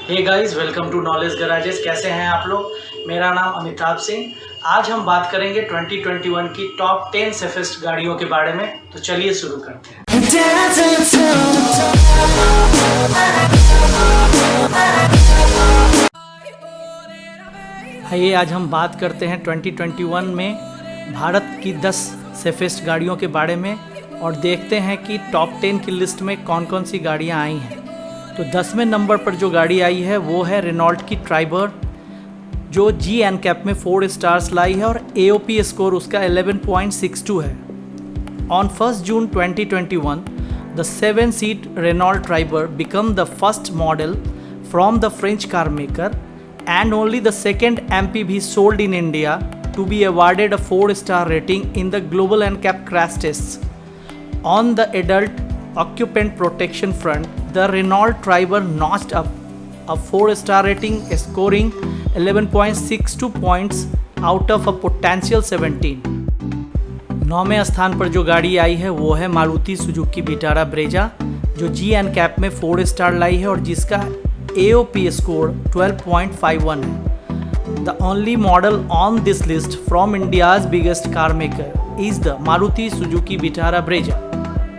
Hey guys, welcome to Knowledge Garages. कैसे हैं आप लोग? मेरा नाम अमिताभ सिंह। आज हम बात करेंगे 2021 की टॉप 10 सेफेस्ट गाड़ियों के बारे में। तो चलिए शुरू करते हैं। आइए आज हम बात करते हैं 2021 में भारत की 10 सेफेस्ट गाड़ियों के बारे में और देखते हैं कि टॉप 10 की लिस्ट में कौन कौन सी गाड़ियां आई हैं। तो 10वें नंबर पर जो गाड़ी आई है वो है रेनॉल्ट की ट्राइबर, जो जी एनकैप में 4 स्टार्स लाई है और AOP स्कोर उसका 11.62 है। On 1 June 2021, the 7-seat Renault Triber became the first model from the French car maker and only the second MPV sold in India to be awarded a 4-star rating in the global NCAP crash tests. On the adult occupant protection front, the Renault Triber notched up a 4-star rating, scoring 11.62 points out of a potential 17. 9वें स्थान पर जो गाड़ी आई है वो है Maruti Suzuki Vitara Brezza, जो जी NCAP में 4 star लाई है और जिसका AOP स्कोर 12.51 है। The only model on this list from India's biggest car maker is the Maruti Suzuki Vitara Brezza,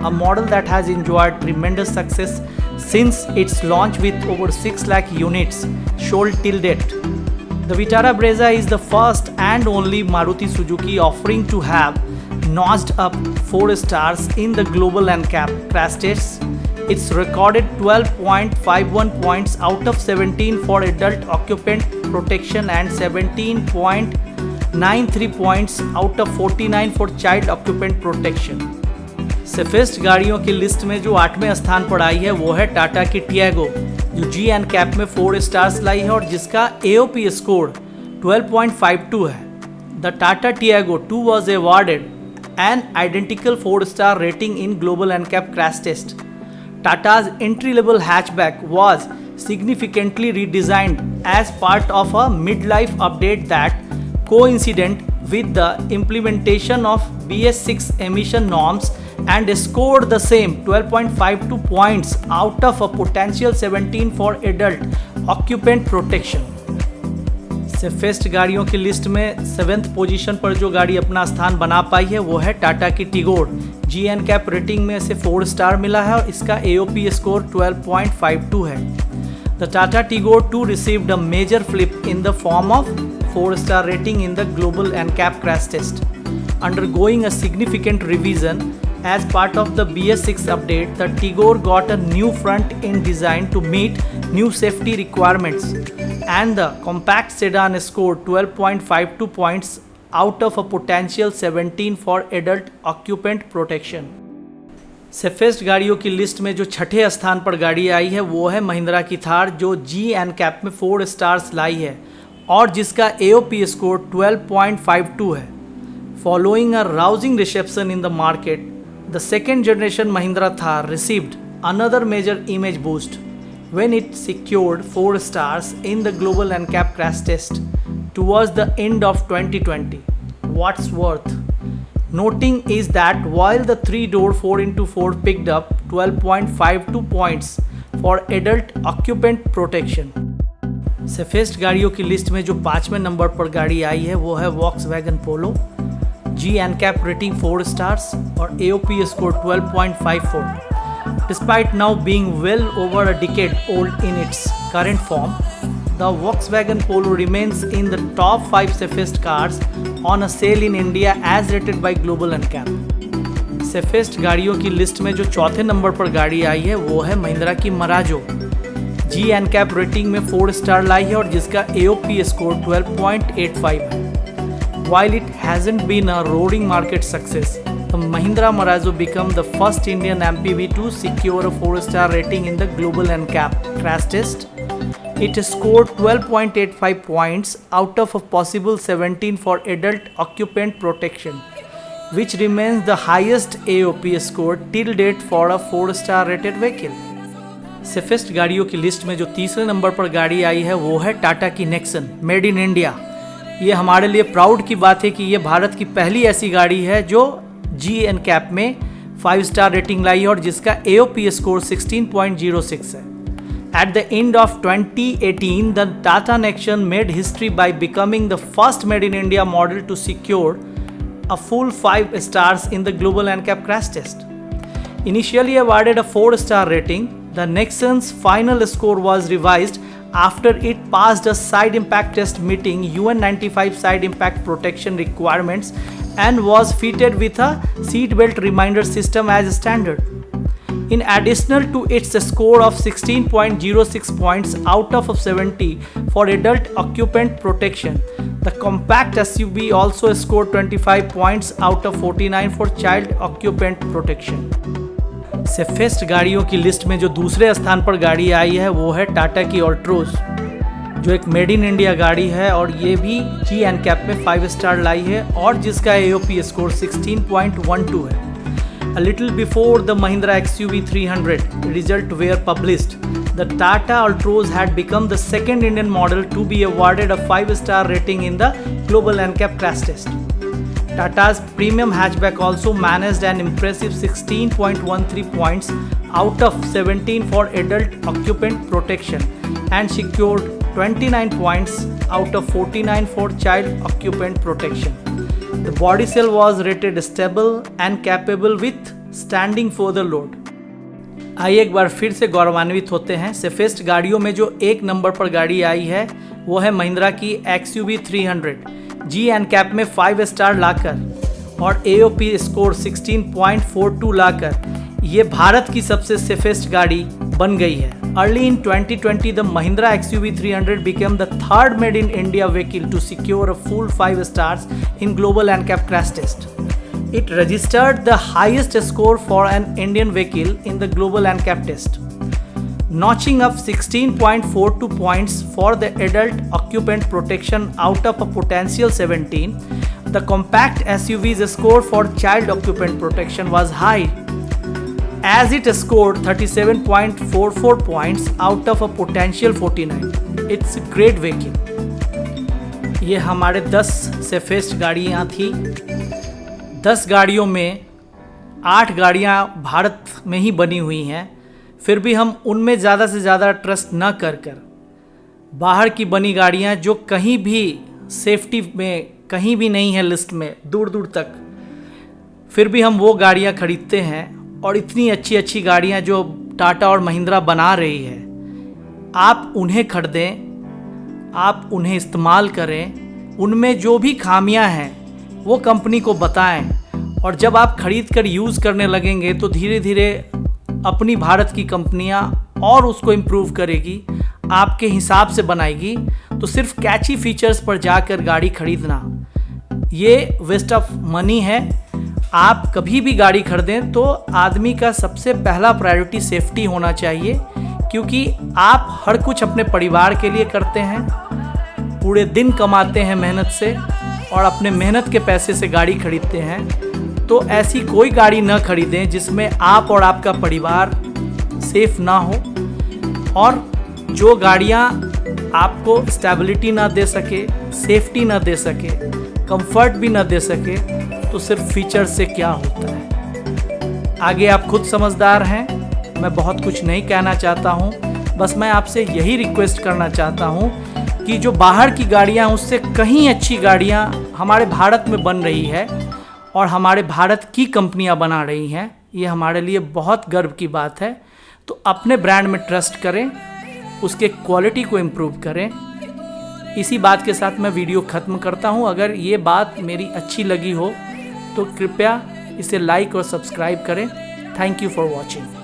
a model that has enjoyed tremendous success since its launch with over 6 lakh units sold till date. The Vitara Brezza is the first and only Maruti Suzuki offering to have notched up 4 stars in the global NCAP crash tests. It's recorded 12.51 points out of 17 for adult occupant protection and 17.93 points out of 49 for child occupant protection. Safest गाड़ियों की list में जो 8वें स्थान पर आई है वो है टाटा की टियागो, जो जी एनकैप में 4 स्टार्स लाई है और जिसका AOP स्कोर 12.52 है। The Tata Tiago 2 was awarded an identical 4-star rating in global NCAP crash test. Tata's entry-level hatchback was significantly redesigned as part of a mid-life update that coincided with the implementation of BS6 emission norms and scored the same 12.52 points out of a potential 17 for adult occupant protection. Safest गाड़ियों की list में 7th position पर जो गाड़ी अपना स्थान बना पाई है वो है टाटा की टिगोर। जी एनकैप रेटिंग में इसे 4 स्टार मिला है और इसका AOP स्कोर 12.52 है। The Tata Tigor 2 received a major flip in the form of 4-star rating in the global NCAP crash test. Undergoing a significant revision as part of the BS6 update, the Tigor got a new front-end design to meet new safety requirements, and the compact sedan scored 12.52 points out of a potential 17 for adult occupant protection. Safest गाड़ियों की list में जो 6ठे स्थान पर गाड़ी आई है वो है महिंद्रा की थार, जो जी एनकैप में 4 स्टार्स लाई है और जिसका AOP स्कोर 12.52 है। Following a rousing reception in the market, the second generation Mahindra Thar received another major image boost when it secured 4 stars in the global NCAP crash test towards the end of 2020. What's worth noting is that while the 3-door 4x4 picked up 12.52 points for adult occupant protection. Safest गाड़ियों की list में जो 5वें number पर गाड़ी आई है वो है वॉक्सवैगन पोलो, जी एनकैप रेटिंग 4 stars और AOP score 12.54. Despite now being well over a decade old in its current form, the Volkswagen Polo remains in the top 5 safest cars on a sale in India as rated by Global NCAP. Safest गाड़ियों की list में जो 4थे number पर गाड़ी आई है वो है महिंद्रा की मराजो, जी एनकैप रेटिंग में 4 स्टार लाई है और जिसका AOP स्कोर 12.85 है। While it hasn't been a roaring market success, the Mahindra Marazzo became the first Indian MPV to secure a 4-star rating in the global NCAP crash test. It scored 12.85 points out of a possible 17 for adult occupant protection, which remains the highest AOP score till date for a 4-star rated vehicle. Safest गाड़ियों की list में जो 3रे number पर गाड़ी आई है वो है टाटा की नेक्सन, मेड इन इंडिया। ये हमारे लिए प्राउड की बात है कि ये भारत की पहली ऐसी गाड़ी है जो जी एनकैप में 5 स्टार रेटिंग लाई है और जिसका AOP स्कोर 16.06 है। At the end of 2018, the Tata Nexon made history by becoming the first made in India model to secure a full 5 stars in the global NCAP crash test. Initially awarded a 4-star rating, the Nexon's final score was revised after it passed a side impact test meeting UN 95 side impact protection requirements and was fitted with a seat belt reminder system as standard. In addition to its score of 16.06 points out of 70 for adult occupant protection, the compact SUV also scored 25 points out of 49 for child occupant protection. Safest गाड़ियों की list में जो दूसरे स्थान पर गाड़ी आई है वो है टाटा की ऑल्ट्रोज, जो एक मेड इन इंडिया गाड़ी है और ये भी जी एनकैप में 5 स्टार लाई है और जिसका AOP स्कोर 16.12 है. A little before the Mahindra XUV 300 result were published, the Tata Altroz had become the second Indian model to be awarded a 5-star rating in the global NCAP crash test. Tata's premium hatchback also managed an impressive 16.13 points out of 17 for adult occupant protection and secured 29 points out of 49 for child occupant protection. The body cell was rated stable and capable with standing for the load. आइए एक बार फिर से गौरवान्वित होते हैं. Safest गाड़ियों में जो एक नंबर पर गाड़ी आई है वो है महिंद्रा की XUV 300 जी एनकैप में 5 स्टार लाकर और AOP स्कोर 16.42 लाकर ये भारत की सबसे सेफेस्ट गाड़ी बन गई है. Early in 2020, the Mahindra XUV 300 became the third made in India vehicle to secure a full 5 stars in global NCAP crash test. It registered the highest score for an Indian vehicle in the global NCAP test, notching up 16.42 points for the adult occupant protection out of a potential 17. The compact SUV's score for child occupant protection was high, as it scored 37.44 points out of a potential 49. It's a great vehicle. ये हमारे 10 safest गाड़ियाँ थी. 10 गाड़ियों में 8 गाड़ियाँ भारत में ही बनी हुई हैं. फिर भी हम उनमें ज़्यादा से ज़्यादा ट्रस्ट न कर बाहर की बनी गाड़ियाँ जो कहीं भी सेफ्टी में कहीं भी नहीं है लिस्ट में दूर दूर तक, फिर भी हम वो गाड़ियाँ खरीदते हैं. और इतनी अच्छी अच्छी गाड़ियाँ जो टाटा और महिंद्रा बना रही है, आप उन्हें खरीदें, आप उन्हें इस्तेमाल करें. उनमें जो भी खामियां हैं वो कंपनी को बताएं और जब आप खरीद कर यूज़ करने लगेंगे तो धीरे धीरे अपनी भारत की कंपनियां और उसको इम्प्रूव करेगी, आपके हिसाब से बनाएगी. तो सिर्फ कैची फीचर्स पर जाकर गाड़ी खरीदना ये वेस्ट ऑफ मनी है. आप कभी भी गाड़ी खरीदें तो आदमी का सबसे पहला प्रायोरिटी सेफ्टी होना चाहिए, क्योंकि आप हर कुछ अपने परिवार के लिए करते हैं, पूरे दिन कमाते हैं मेहनत से और अपने मेहनत के पैसे से गाड़ी खरीदते हैं. तो ऐसी कोई गाड़ी न खरीदें जिसमें आप और आपका परिवार सेफ ना हो, और जो गाड़ियाँ आपको स्टेबिलिटी ना दे सके, सेफ्टी ना दे सके, कंफर्ट भी ना दे सके, तो सिर्फ फीचर से क्या होता है. आगे आप खुद समझदार हैं, मैं बहुत कुछ नहीं कहना चाहता हूँ. बस मैं आपसे यही रिक्वेस्ट करना चाहता हूँ कि जो बाहर की गाड़ियाँ उससे कहीं अच्छी गाड़ियाँ हमारे भारत में बन रही है और हमारे भारत की कंपनियाँ बना रही हैं, ये हमारे लिए बहुत गर्व की बात है. तो अपने ब्रांड में ट्रस्ट करें, उसके क्वालिटी को इम्प्रूव करें. इसी बात के साथ मैं वीडियो ख़त्म करता हूँ. अगर ये बात मेरी अच्छी लगी हो तो कृपया इसे लाइक और सब्सक्राइब करें. Thank you for watching.